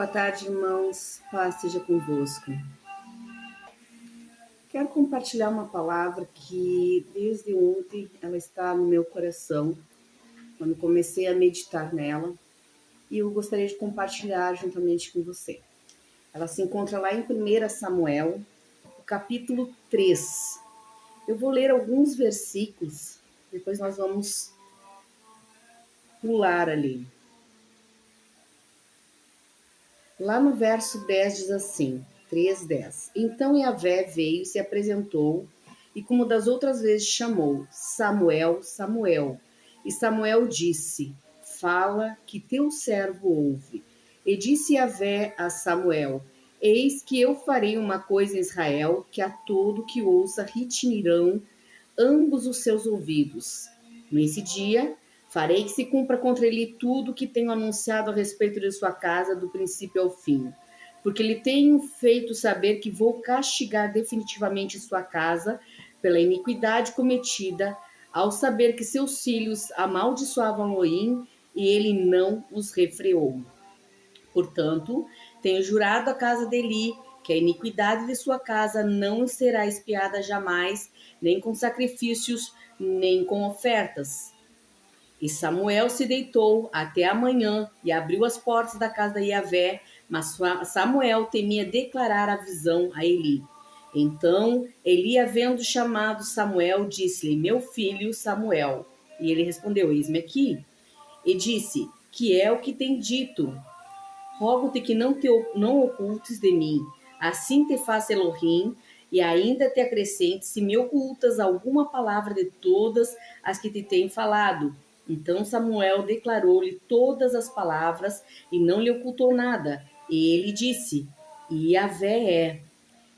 Boa tarde, irmãos. Paz seja convosco. Quero compartilhar uma palavra que desde ontem ela está no meu coração, quando comecei a meditar nela, e eu gostaria de compartilhar juntamente com você. Ela se encontra lá em 1 Samuel, o capítulo 3. Eu vou ler alguns versículos, depois nós vamos pular ali. Lá no verso 10 diz assim, 3:10. Então Yahvé veio e se apresentou, e como das outras vezes chamou, Samuel, Samuel. E Samuel disse, fala que teu servo ouve. E disse Yahvé a Samuel, eis que eu farei uma coisa em Israel, que a todo que ouça retinirão ambos os seus ouvidos. Nesse dia, farei que se cumpra contra ele tudo que tenho anunciado a respeito de sua casa, do princípio ao fim. Porque lhe tenho feito saber que vou castigar definitivamente sua casa pela iniquidade cometida, ao saber que seus filhos amaldiçoavam Elohim e ele não os refreou. Portanto, tenho jurado à casa de Eli que a iniquidade de sua casa não será expiada jamais, nem com sacrifícios, nem com ofertas. E Samuel se deitou até a manhã e abriu as portas da casa de Yahvé, mas Samuel temia declarar a visão a Eli. Então Eli, havendo chamado Samuel, disse-lhe, meu filho Samuel. E ele respondeu, eis-me aqui. E disse, que é o que tem dito? Rogo-te que não ocultes de mim. Assim te faça Elohim, e ainda te acrescente, se me ocultas alguma palavra de todas as que te tenho falado. Então Samuel declarou-lhe todas as palavras, e não lhe ocultou nada. E ele disse, Yahvé é,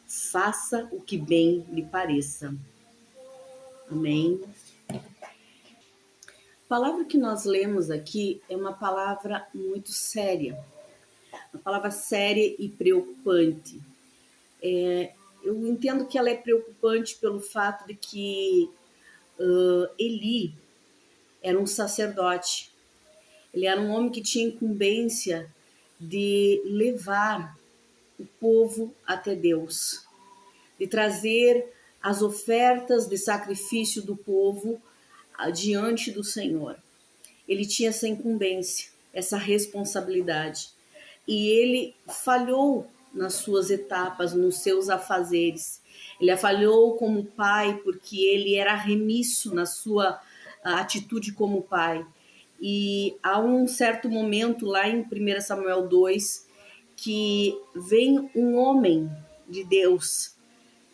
faça o que bem lhe pareça. Amém. A palavra que nós lemos aqui é uma palavra muito séria. Uma palavra séria e preocupante. Eu entendo que ela é preocupante pelo fato de que Eli era um sacerdote. Ele era um homem que tinha incumbência de levar o povo até Deus, de trazer as ofertas de sacrifício do povo diante do Senhor. Ele tinha essa incumbência, essa responsabilidade. E ele falhou nas suas etapas, nos seus afazeres. Ele falhou como pai, porque ele era remisso na sua atitude como pai. E há um certo momento lá em 1 Samuel 2, que vem um homem de Deus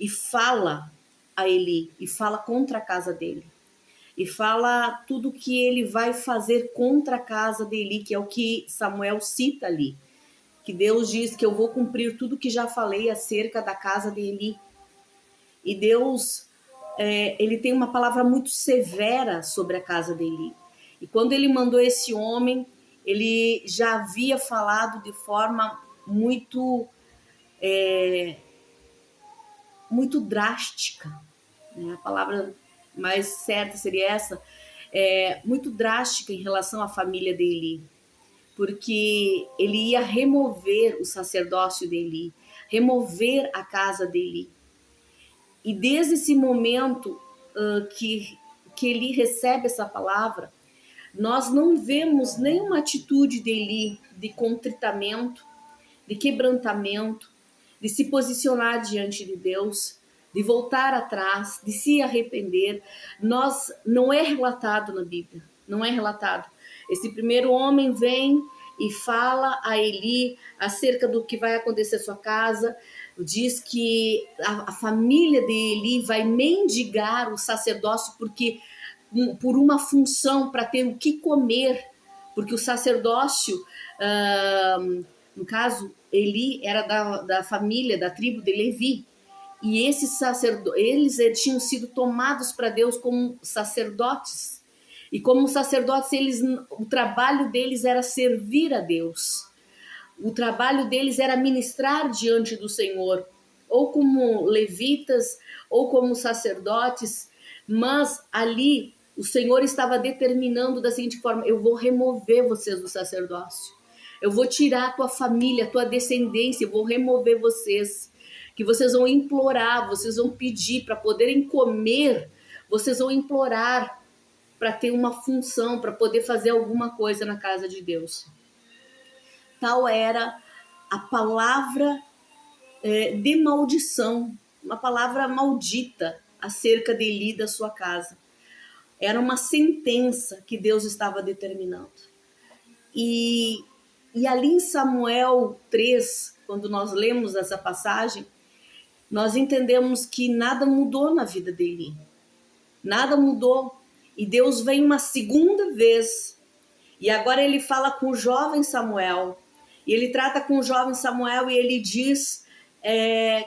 e fala a Eli, e fala contra a casa dele. E fala tudo que ele vai fazer contra a casa de Eli, que é o que Samuel cita ali. Que Deus diz que eu vou cumprir tudo que já falei acerca da casa de Eli. E Deus, ele tem uma palavra muito severa sobre a casa de Eli. E quando ele mandou esse homem, ele já havia falado de forma muito drástica, né? A palavra mais certa seria essa, muito drástica em relação à família de Eli, porque ele ia remover o sacerdócio de Eli, remover a casa de Eli. E desde esse momento que Eli recebe essa palavra, nós não vemos nenhuma atitude de Eli de contritamento, de quebrantamento, de se posicionar diante de Deus, de voltar atrás, de se arrepender. Não é relatado na Bíblia, não é relatado. Esse primeiro homem vem e fala a Eli acerca do que vai acontecer à sua casa, diz que a família de Eli vai mendigar o sacerdócio por uma função, para ter o que comer, porque o sacerdócio, no caso, Eli era da família, da tribo de Levi, e eles tinham sido tomados para Deus como sacerdotes, e como sacerdotes, o trabalho deles era servir a Deus, o trabalho deles era ministrar diante do Senhor, ou como levitas, ou como sacerdotes, mas ali o Senhor estava determinando da seguinte forma, eu vou remover vocês do sacerdócio, Eu vou tirar a tua família, a tua descendência, eu vou remover vocês. Que vocês vão implorar, vocês vão pedir para poderem comer, vocês vão implorar para ter uma função, para poder fazer alguma coisa na casa de Deus. Tal era a palavra de maldição, uma palavra maldita acerca de Eli e da sua casa. Era uma sentença que Deus estava determinando. E ali em Samuel 3, quando nós lemos essa passagem, nós entendemos que nada mudou na vida dele. Nada mudou. E Deus vem uma segunda vez. E agora ele fala com o jovem Samuel. E ele trata com o jovem Samuel e ele diz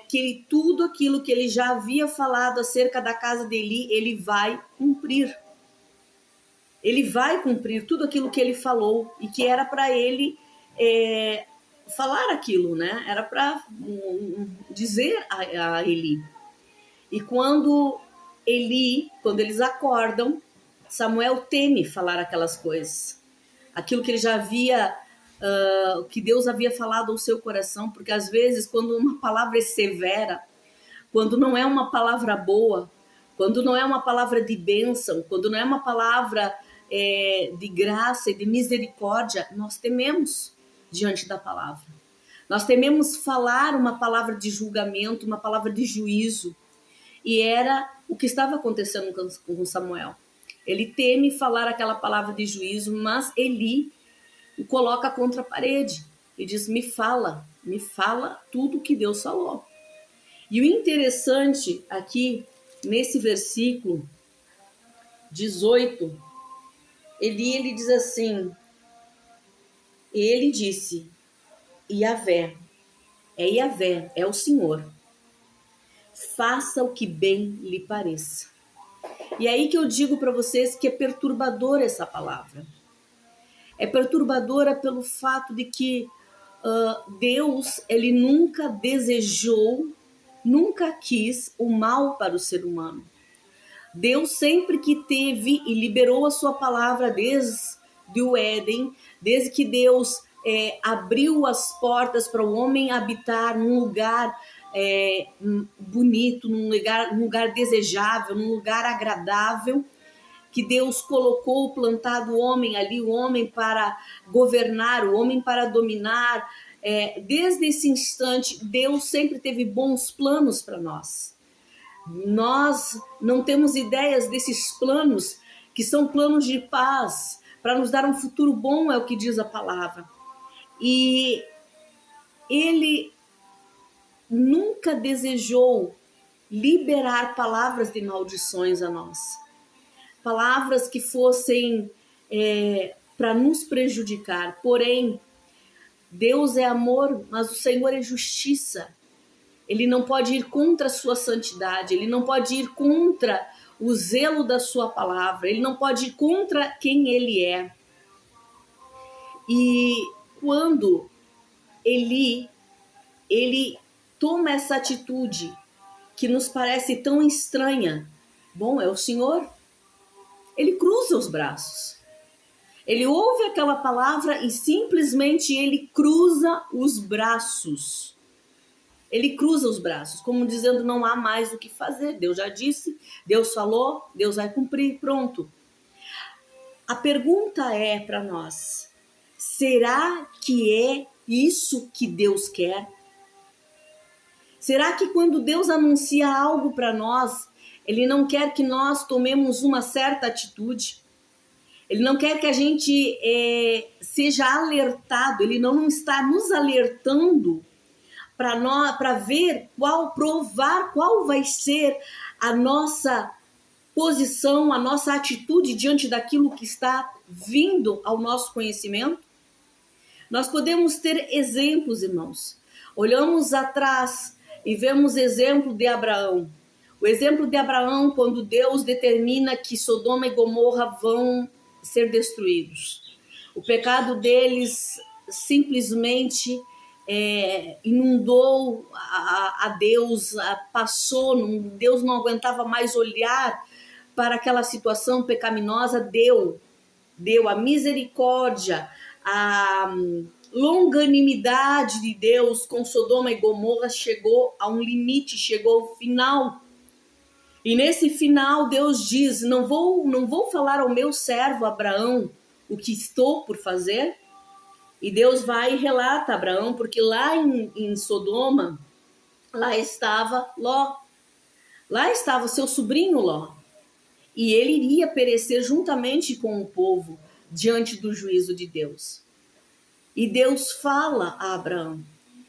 que tudo aquilo que ele já havia falado acerca da casa de Eli, ele vai cumprir. Ele vai cumprir tudo aquilo que ele falou e que era para ele falar aquilo, né? Era para dizer a Eli. E quando eles acordam, Samuel teme falar aquelas coisas. Aquilo que ele já havia, que Deus havia falado ao seu coração, porque às vezes quando uma palavra é severa, quando não é uma palavra boa, quando não é uma palavra de bênção, quando não é uma palavra de graça e de misericórdia, nós tememos diante da palavra. Nós tememos falar uma palavra de julgamento, uma palavra de juízo. E era o que estava acontecendo com Samuel. Ele teme falar aquela palavra de juízo, mas Eli o coloca contra a parede e diz: me fala tudo que Deus falou. E o interessante aqui, nesse versículo 18, ele diz assim, ele disse, Yahvé, é o Senhor, faça o que bem lhe pareça. E aí que eu digo para vocês que é perturbadora essa palavra. É perturbadora pelo fato de que Deus, ele nunca desejou, nunca quis o mal para o ser humano. Deus sempre que teve e liberou a sua palavra desde o Éden, desde que Deus abriu as portas para o homem habitar num lugar bonito, num lugar desejável, num lugar agradável, que Deus colocou, plantado o homem ali, o homem para governar, o homem para dominar. Desde esse instante, Deus sempre teve bons planos para nós. Nós não temos ideias desses planos, que são planos de paz, para nos dar um futuro bom, é o que diz a palavra. E ele nunca desejou liberar palavras de maldições a nós. Palavras que fossem para nos prejudicar. Porém, Deus é amor, mas o Senhor é justiça. Ele não pode ir contra a sua santidade, ele não pode ir contra o zelo da sua palavra, ele não pode ir contra quem ele é. E quando ele toma essa atitude que nos parece tão estranha, bom, é o Senhor, ele cruza os braços. Ele ouve aquela palavra e simplesmente ele cruza os braços. Ele cruza os braços, como dizendo, não há mais o que fazer. Deus já disse, Deus falou, Deus vai cumprir, pronto. A pergunta é para nós, será que é isso que Deus quer? Será que quando Deus anuncia algo para nós, Ele não quer que nós tomemos uma certa atitude? Ele não quer que a gente seja alertado, Ele não está nos alertando para ver provar qual vai ser a nossa posição, a nossa atitude diante daquilo que está vindo ao nosso conhecimento? Nós podemos ter exemplos, irmãos. Olhamos atrás e vemos exemplo de Abraão. O exemplo de Abraão, quando Deus determina que Sodoma e Gomorra vão ser destruídos. O pecado deles simplesmente inundou a Deus, passou, Deus não aguentava mais olhar para aquela situação pecaminosa, deu a misericórdia, longanimidade de Deus com Sodoma e Gomorra chegou a um limite, chegou ao final. E nesse final Deus diz: não vou falar ao meu servo Abraão o que estou por fazer. E Deus vai e relata a Abraão, porque lá em Sodoma, lá estava Ló. Lá estava o seu sobrinho Ló. E ele iria perecer juntamente com o povo diante do juízo de Deus. E Deus fala a Abraão.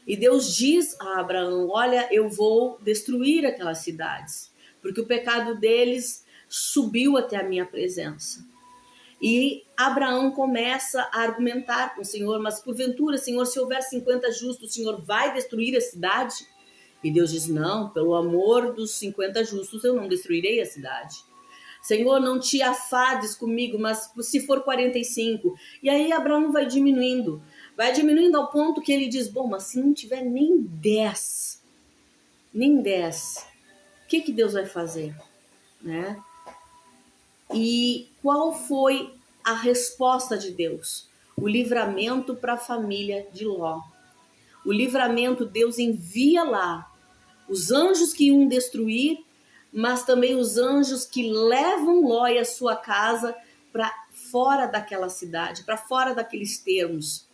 E Deus diz a Abraão: olha, eu vou destruir aquelas cidades, porque o pecado deles subiu até a minha presença. E Abraão começa a argumentar com o Senhor: mas porventura, Senhor, se houver 50 justos, o Senhor vai destruir a cidade? E Deus diz: não, pelo amor dos 50 justos eu não destruirei a cidade. Senhor, não te afades comigo, mas se for 45. E aí Abraão vai diminuindo ao ponto que ele diz: bom, mas se não tiver nem 10, o que Deus vai fazer? Né? E qual foi a resposta de Deus? O livramento para a família de Ló. O livramento, Deus envia lá os anjos que iam destruir, mas também os anjos que levam Ló e a sua casa para fora daquela cidade, para fora daqueles termos,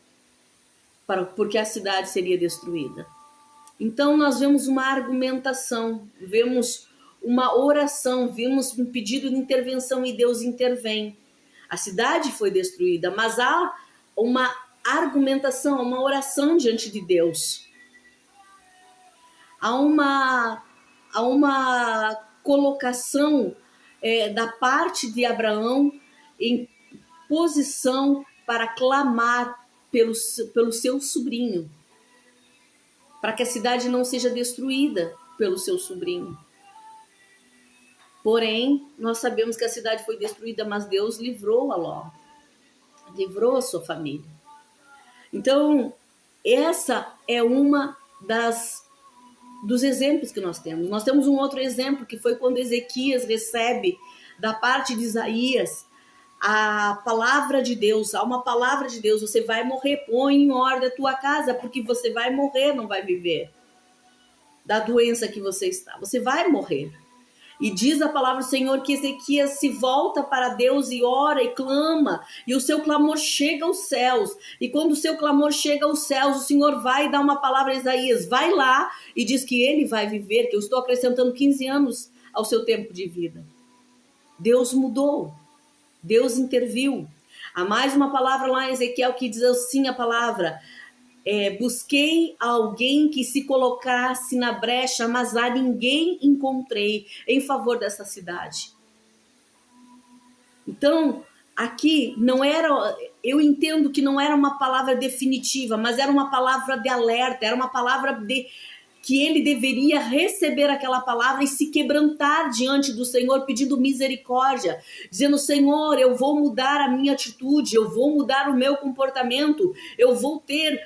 porque a cidade seria destruída. Então nós vemos uma argumentação, vemos uma oração, vimos um pedido de intervenção e Deus intervém. A cidade foi destruída, mas há uma argumentação, uma oração diante de Deus. Há uma colocação da parte de Abraão em posição para clamar pelo seu sobrinho, para que a cidade não seja destruída pelo seu sobrinho. Porém, nós sabemos que a cidade foi destruída, mas Deus livrou a Ló, livrou a sua família. Então, essa é uma dos exemplos que nós temos. Nós temos um outro exemplo, que foi quando Ezequias recebe da parte de Isaías a palavra de Deus. Há uma palavra de Deus: você vai morrer, põe em ordem a tua casa, porque você vai morrer, não vai viver da doença que você está. Você vai morrer. E diz a palavra do Senhor que Ezequias se volta para Deus e ora e clama, e o seu clamor chega aos céus. E quando o seu clamor chega aos céus, o Senhor vai dar uma palavra a Isaías: vai lá e diz que ele vai viver, que eu estou acrescentando 15 anos ao seu tempo de vida. Deus mudou, Deus interviu. Há mais uma palavra lá em Ezequiel que diz assim a palavra: busquei alguém que se colocasse na brecha, mas a ninguém encontrei em favor dessa cidade. Então, aqui não era, eu entendo que não era uma palavra definitiva, mas era uma palavra de alerta, era uma palavra que ele deveria receber aquela palavra e se quebrantar diante do Senhor, pedindo misericórdia, dizendo: Senhor, eu vou mudar a minha atitude, eu vou mudar o meu comportamento, eu vou ter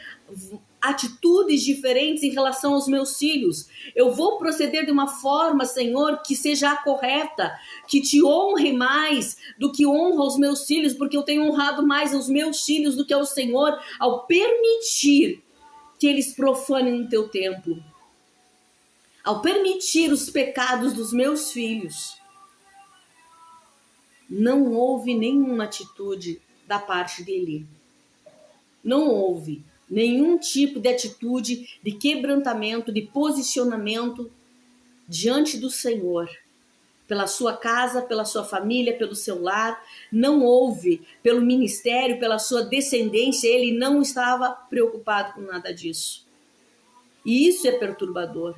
atitudes diferentes em relação aos meus filhos, eu vou proceder de uma forma, Senhor, que seja a correta, que te honre mais do que honra os meus filhos, porque eu tenho honrado mais os meus filhos do que ao Senhor, ao permitir que eles profanem o teu templo, ao permitir os pecados dos meus filhos. Não houve nenhuma atitude da parte dele. Não houve nenhum tipo de atitude de quebrantamento, de posicionamento diante do Senhor, pela sua casa, pela sua família, pelo seu lar. Não houve pelo ministério, pela sua descendência. Ele não estava preocupado com nada disso. E isso é perturbador,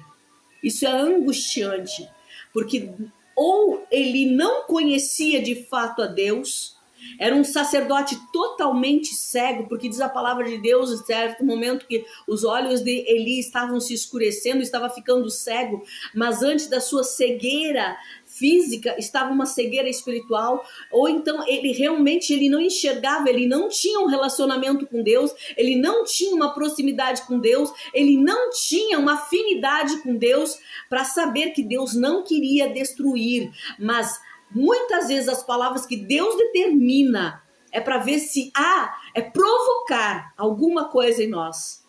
isso é angustiante, porque ou ele não conhecia de fato a Deus, era um sacerdote totalmente cego, porque diz a palavra de Deus, em certo momento, que os olhos de Eli estavam se escurecendo, estava ficando cego, mas antes da sua cegueira física, estava uma cegueira espiritual, ou então ele não enxergava, ele não tinha um relacionamento com Deus, ele não tinha uma proximidade com Deus, ele não tinha uma afinidade com Deus, para saber que Deus não queria destruir, mas muitas vezes as palavras que Deus determina é para ver se há é provocar alguma coisa em nós.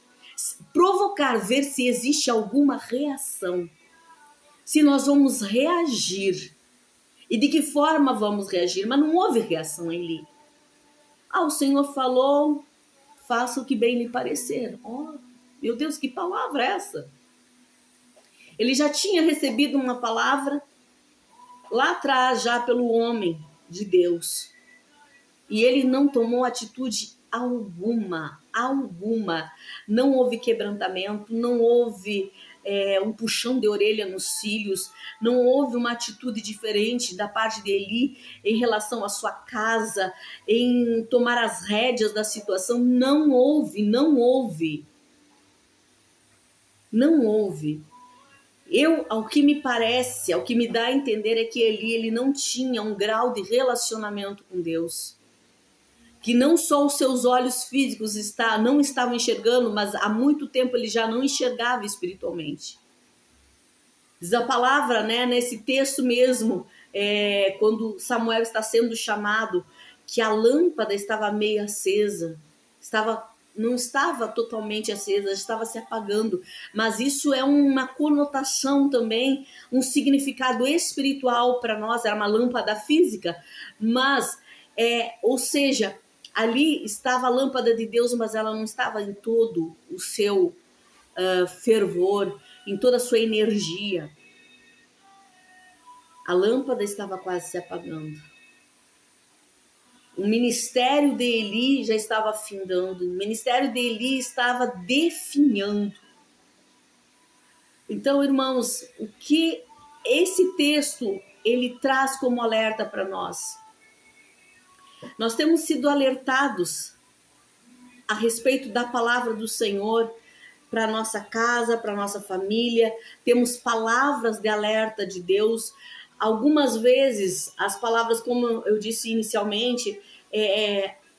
Provocar, ver se existe alguma reação. Se nós vamos reagir. E de que forma vamos reagir? Mas não houve reação em Eli. O Senhor falou, faça o que bem lhe parecer. Meu Deus, que palavra é essa? Ele já tinha recebido uma palavra lá atrás, já pelo homem de Deus. E ele não tomou atitude alguma. Não houve quebrantamento, não houve um puxão de orelha nos filhos, não houve uma atitude diferente da parte de Eli em relação à sua casa, em tomar as rédeas da situação. Não houve. Ao que me parece, ao que me dá a entender é que ele não tinha um grau de relacionamento com Deus. Que não só os seus olhos físicos não estavam enxergando, mas há muito tempo ele já não enxergava espiritualmente. Diz a palavra, nesse texto mesmo, quando Samuel está sendo chamado, que a lâmpada estava meio acesa, não estava totalmente acesa, estava se apagando, mas isso é uma conotação também, um significado espiritual para nós. Era uma lâmpada física, mas, ou seja, ali estava a lâmpada de Deus, mas ela não estava em todo o seu fervor, em toda a sua energia. A lâmpada estava quase se apagando. O ministério de Eli já estava findando, o ministério de Eli estava definhando. Então, irmãos, o que esse texto ele traz como alerta para nós? Nós temos sido alertados a respeito da palavra do Senhor para a nossa casa, para a nossa família. Temos palavras de alerta de Deus. Algumas vezes, as palavras, como eu disse inicialmente,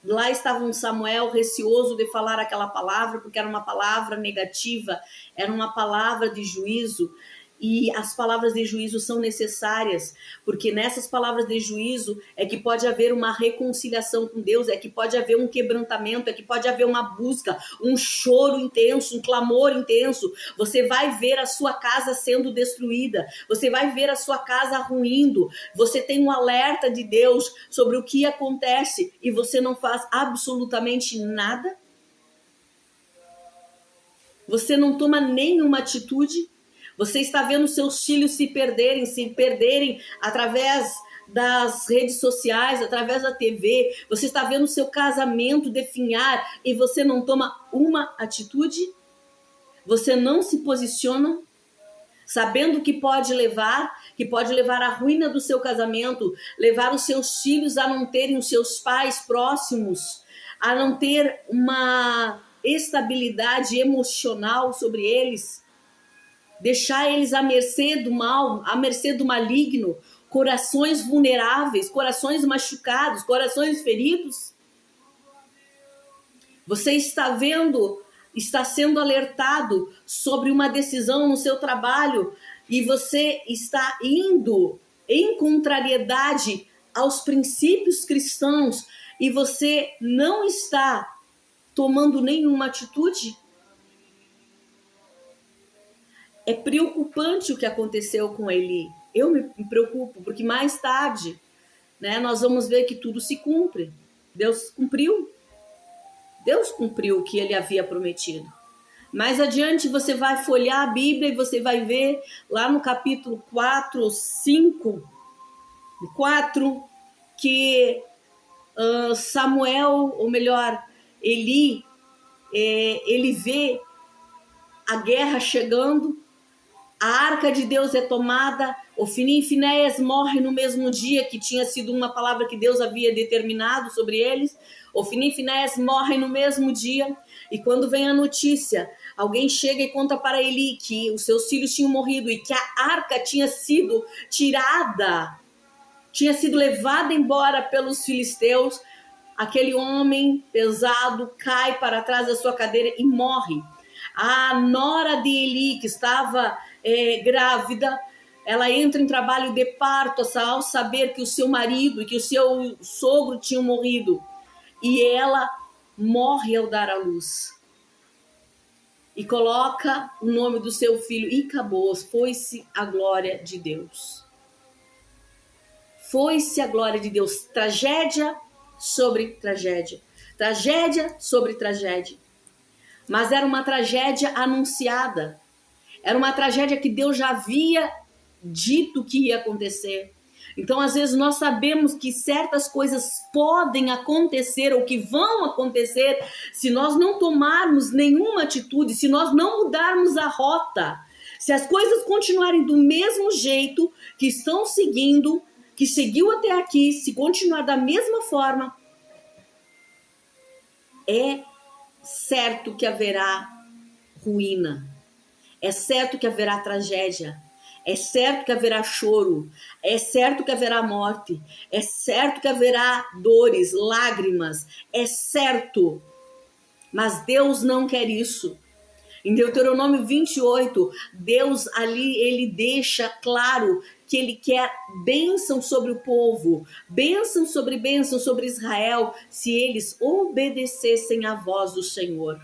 lá estava um Samuel receoso de falar aquela palavra, porque era uma palavra negativa, era uma palavra de juízo. E as palavras de juízo são necessárias, porque nessas palavras de juízo é que pode haver uma reconciliação com Deus, é que pode haver um quebrantamento, é que pode haver uma busca, um choro intenso, um clamor intenso. Você vai ver a sua casa sendo destruída, você vai ver a sua casa ruindo, você tem um alerta de Deus sobre o que acontece e você não faz absolutamente nada. Você não toma nenhuma atitude. Você está vendo seus filhos se perderem através das redes sociais, através da TV. Você está vendo seu casamento definhar e você não toma uma atitude? Você não se posiciona, sabendo que pode levar à ruína do seu casamento, levar os seus filhos a não terem os seus pais próximos, a não ter uma estabilidade emocional sobre eles. Deixar eles à mercê do mal, à mercê do maligno, corações vulneráveis, corações machucados, corações feridos. Você está sendo alertado sobre uma decisão no seu trabalho e você está indo em contrariedade aos princípios cristãos e você não está tomando nenhuma atitude. É preocupante o que aconteceu com Eli. Eu me preocupo, porque mais tarde, nós vamos ver que tudo se cumpre. Deus cumpriu o que ele havia prometido. Mais adiante você vai folhear a Bíblia e você vai ver lá no capítulo 4, que Samuel, ou melhor, Eli, ele vê a guerra chegando, a arca de Deus é tomada, Ofni e Finéias morrem no mesmo dia, que tinha sido uma palavra que Deus havia determinado sobre eles. Ofni e Finéias morrem no mesmo dia, e quando vem a notícia, alguém chega e conta para Eli que os seus filhos tinham morrido e que a arca tinha sido tirada, tinha sido levada embora pelos filisteus. Aquele homem pesado cai para trás da sua cadeira e morre. A nora de Eli, que estava grávida, ela entra em trabalho de parto ao saber que o seu marido e que o seu sogro tinham morrido. E ela morre ao dar à luz. E coloca o nome do seu filho e acabou, foi-se a glória de Deus. Foi-se a glória de Deus. Tragédia sobre tragédia. Tragédia sobre tragédia. Mas era uma tragédia anunciada. Era uma tragédia que Deus já havia dito que ia acontecer. Então, às vezes, nós sabemos que certas coisas podem acontecer ou que vão acontecer se nós não tomarmos nenhuma atitude, se nós não mudarmos a rota. Se as coisas continuarem do mesmo jeito que estão seguindo, que seguiu até aqui, se continuar da mesma forma, é certo que haverá ruína. É certo que haverá tragédia. É certo que haverá choro, é certo que haverá morte, é certo que haverá dores, lágrimas, é certo. Mas Deus não quer isso. Em Deuteronômio 28, Deus ali, ele deixa claro que ele quer bênção sobre o povo, bênção sobre Israel, se eles obedecessem à voz do Senhor.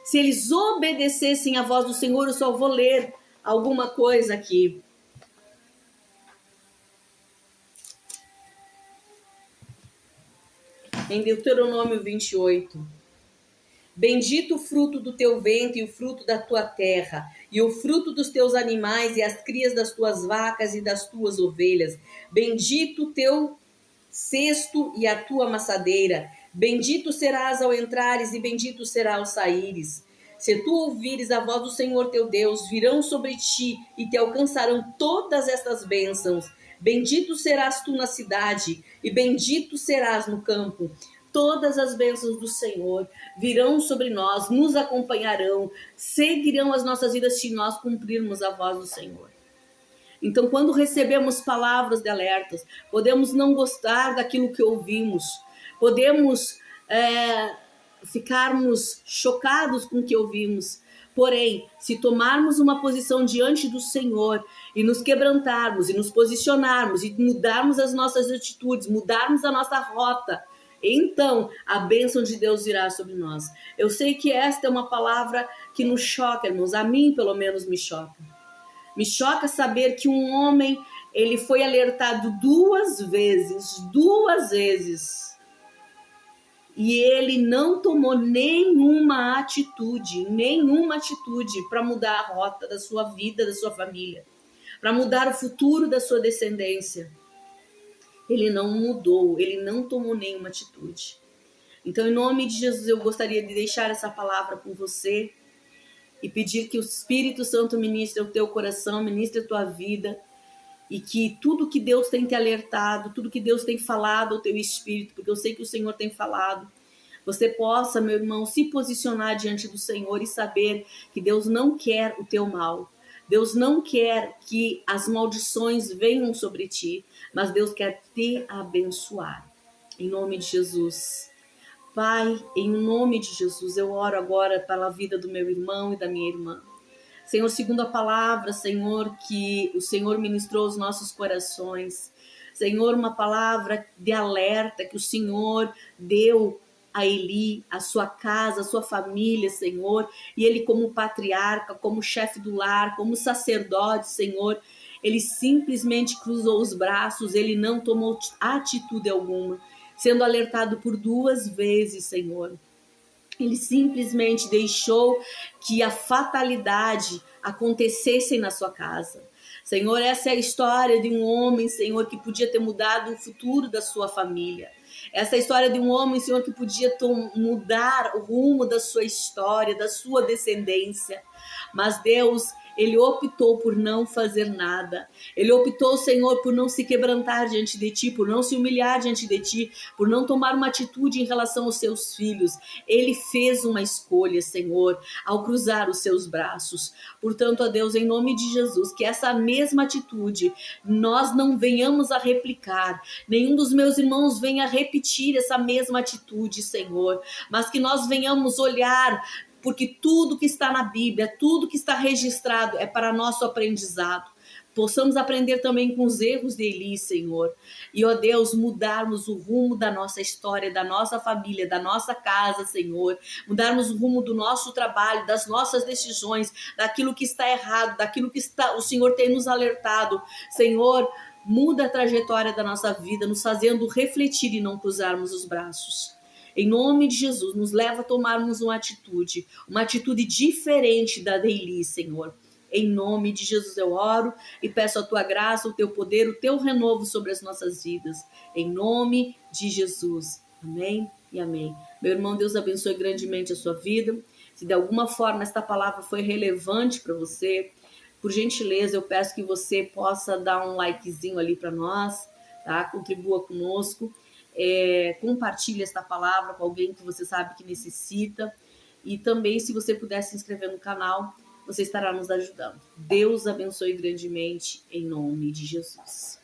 Se eles obedecessem à voz do Senhor, eu só vou ler alguma coisa aqui. Em Deuteronômio 28. Bendito o fruto do teu ventre e o fruto da tua terra, e o fruto dos teus animais e as crias das tuas vacas e das tuas ovelhas. Bendito o teu cesto e a tua amassadeira. Bendito serás ao entrares e bendito será ao saíres. Se tu ouvires a voz do Senhor teu Deus, virão sobre ti e te alcançarão todas estas bênçãos. Bendito serás tu na cidade e bendito serás no campo. Todas as bênçãos do Senhor virão sobre nós, nos acompanharão, seguirão as nossas vidas se nós cumprirmos a voz do Senhor. Então, quando recebemos palavras de alertas, podemos não gostar daquilo que ouvimos, podemos ficarmos chocados com o que ouvimos. Porém, se tomarmos uma posição diante do Senhor e nos quebrantarmos e nos posicionarmos e mudarmos as nossas atitudes, mudarmos a nossa rota, então a bênção de Deus virá sobre nós. Eu sei que esta é uma palavra que nos choca, irmãos. A mim, pelo menos, me choca. Me choca saber que um homem, ele foi alertado duas vezes, e ele não tomou nenhuma atitude para mudar a rota da sua vida, da sua família, para mudar o futuro da sua descendência. Ele não mudou, ele não tomou nenhuma atitude. Então, em nome de Jesus, eu gostaria de deixar essa palavra com você e pedir que o Espírito Santo ministre o teu coração, ministre a tua vida, e que tudo que Deus tem te alertado, tudo que Deus tem falado ao teu espírito, porque eu sei que o Senhor tem falado, você possa, meu irmão, se posicionar diante do Senhor e saber que Deus não quer o teu mal. Deus não quer que as maldições venham sobre ti, mas Deus quer te abençoar. Em nome de Jesus. Pai, em nome de Jesus, eu oro agora pela vida do meu irmão e da minha irmã. Senhor, segundo a palavra, Senhor, que o Senhor ministrou aos nossos corações. Senhor, uma palavra de alerta que o Senhor deu a Eli, a sua casa, a sua família, Senhor. E ele como patriarca, como chefe do lar, como sacerdote, Senhor, ele simplesmente cruzou os braços, ele não tomou atitude alguma, sendo alertado por duas vezes, Senhor. Ele simplesmente deixou que a fatalidade acontecesse na sua casa. Senhor, essa é a história de um homem, Senhor, que podia ter mudado o futuro da sua família. Essa é a história de um homem, Senhor, que podia mudar o rumo da sua história, da sua descendência. Mas Deus, ele optou por não fazer nada. Ele optou, Senhor, por não se quebrantar diante de ti, por não se humilhar diante de ti, por não tomar uma atitude em relação aos seus filhos. Ele fez uma escolha, Senhor, ao cruzar os seus braços. Portanto, ó Deus, em nome de Jesus, que essa mesma atitude nós não venhamos a replicar, nenhum dos meus irmãos venha a repetir essa mesma atitude, Senhor, mas que nós venhamos olhar, porque tudo que está na Bíblia, tudo que está registrado é para nosso aprendizado, possamos aprender também com os erros de Eli, Senhor, e, ó Deus, mudarmos o rumo da nossa história, da nossa família, da nossa casa, Senhor, mudarmos o rumo do nosso trabalho, das nossas decisões, daquilo que está errado, daquilo que o Senhor tem nos alertado, Senhor, muda a trajetória da nossa vida, nos fazendo refletir e não cruzarmos os braços. Em nome de Jesus, nos leva a tomarmos uma atitude diferente da de Eli, Senhor. Em nome de Jesus eu oro e peço a tua graça, o teu poder, o teu renovo sobre as nossas vidas. Em nome de Jesus. Amém e amém. Meu irmão, Deus abençoe grandemente a sua vida. Se de alguma forma esta palavra foi relevante para você, por gentileza, eu peço que você possa dar um likezinho ali para nós, tá? Contribua conosco. Compartilhe esta palavra com alguém que você sabe que necessita. E também, se você puder se inscrever no canal, você estará nos ajudando. Deus abençoe grandemente, em nome de Jesus.